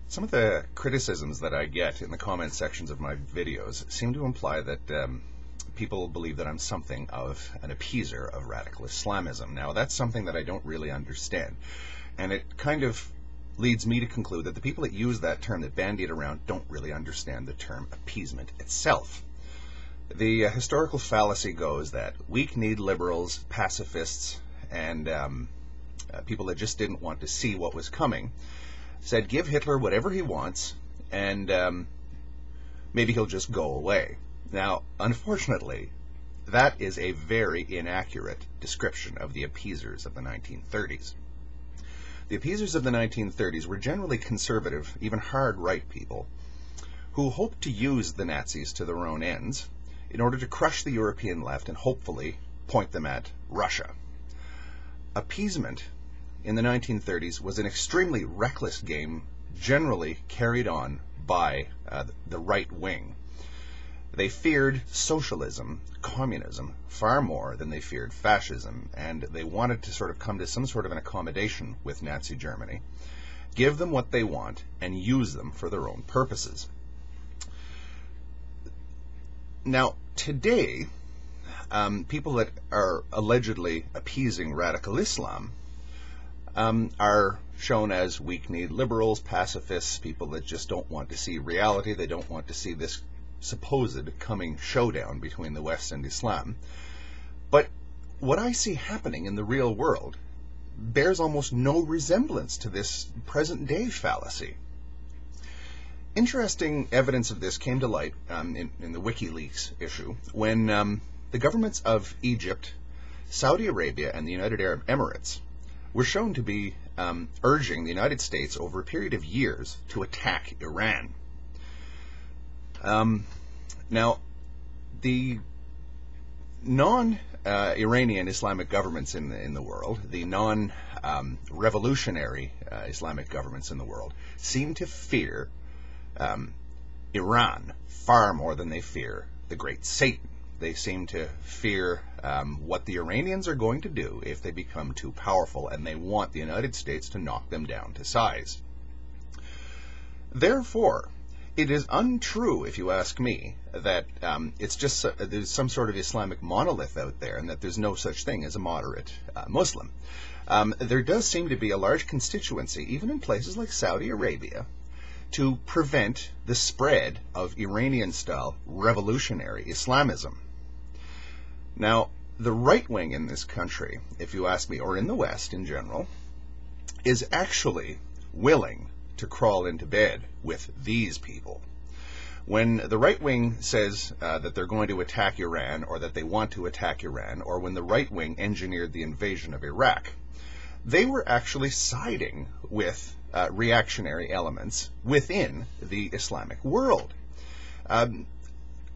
Some of the criticisms that I get in the comment sections of my videos seem to imply that people believe that I'm something of an appeaser of radical Islamism. Now, that's something that I don't really understand. And it kind of leads me to conclude that the people that use that term, that bandy it around, don't really understand the term appeasement itself. The historical fallacy goes that weak-kneed liberals, pacifists, and people that just didn't want to see what was coming said, give Hitler whatever he wants, and maybe he'll just go away. Now, unfortunately, that is a very inaccurate description of the appeasers of the 1930s. The appeasers of the 1930s were generally conservative, even hard-right people, who hoped to use the Nazis to their own ends in order to crush the European left and hopefully point them at Russia. Appeasement in the 1930s was an extremely reckless game, generally carried on by the right wing. They feared socialism, communism, far more than they feared fascism, and they wanted to sort of come to some sort of an accommodation with Nazi Germany, give them what they want, and use them for their own purposes. Now, today, people that are allegedly appeasing radical Islam are shown as weak-kneed liberals, pacifists, people that just don't want to see reality. They don't want to see this supposed coming showdown between the West and Islam. But what I see happening in the real world bears almost no resemblance to this present-day fallacy. Interesting evidence of this came to light in the WikiLeaks issue when the governments of Egypt, Saudi Arabia, and the United Arab Emirates were shown to be urging the United States over a period of years to attack Iran. Now, the non-Iranian Islamic governments in the world, the non-revolutionary Islamic governments in the world, seem to fear Iran far more than they fear the great Satan. They seem to fear what the Iranians are going to do if they become too powerful, and they want the United States to knock them down to size. Therefore, it is untrue, if you ask me, that it's just there's some sort of Islamic monolith out there and that there's no such thing as a moderate Muslim. There does seem to be a large constituency, even in places like Saudi Arabia, to prevent the spread of Iranian-style revolutionary Islamism. Now, the right wing in this country, if you ask me, or in the West in general, is actually willing to crawl into bed with these people. When the right wing says that they're going to attack Iran, or that they want to attack Iran, or when the right wing engineered the invasion of Iraq, they were actually siding with reactionary elements within the Islamic world.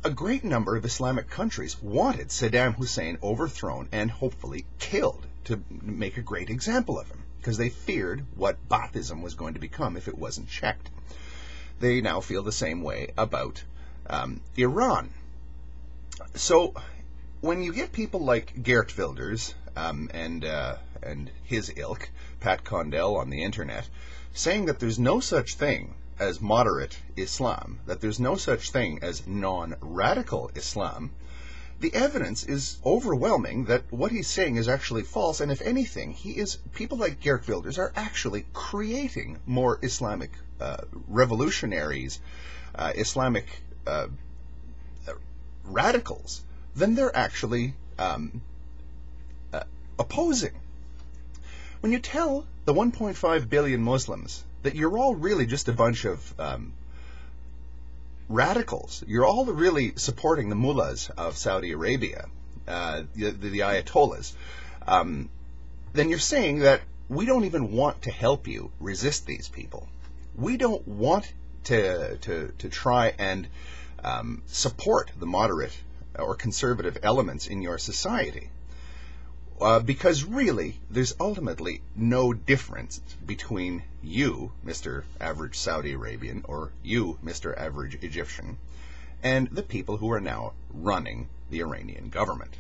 A great number of Islamic countries wanted Saddam Hussein overthrown and hopefully killed to make a great example of him, because they feared what Baathism was going to become if it wasn't checked. They now feel the same way about Iran. So when you get people like Geert and his ilk, Pat Condell on the internet, saying that there's no such thing as moderate Islam, that there's no such thing as non-radical Islam, the evidence is overwhelming that what he's saying is actually false, and if anything, people like Geert Wilders are actually creating more Islamic revolutionaries, Islamic radicals, than they're actually opposing. When you tell the 1.5 billion Muslims that you're all really just a bunch of radicals, you're all really supporting the mullahs of Saudi Arabia, the ayatollahs, then you're saying that we don't even want to help you resist these people. We don't want to try and support the moderate or conservative elements in your society. Because really, there's ultimately no difference between you, Mr. Average Saudi Arabian, or you, Mr. Average Egyptian, and the people who are now running the Iranian government.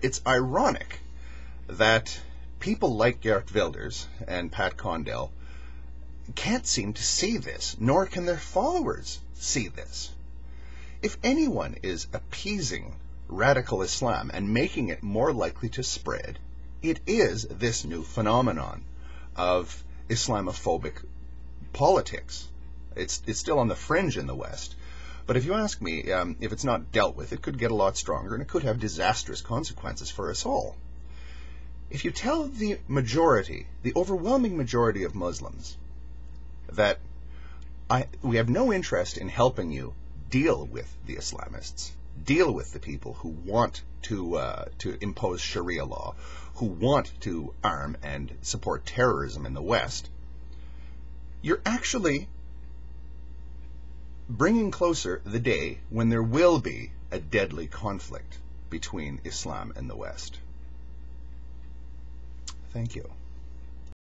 It's ironic that people like Geert Wilders and Pat Condell can't seem to see this, nor can their followers see this. If anyone is appeasing radical Islam and making it more likely to spread, it is this new phenomenon of Islamophobic politics. It's still on the fringe in the West, but if you ask me, if it's not dealt with, it could get a lot stronger, and it could have disastrous consequences for us all. If you tell the majority, the overwhelming majority of Muslims, that we have no interest in helping you deal with the Islamists, deal with the people who want to impose Sharia law, who want to arm and support terrorism in the West, you're actually bringing closer the day when there will be a deadly conflict between Islam and the West. Thank you.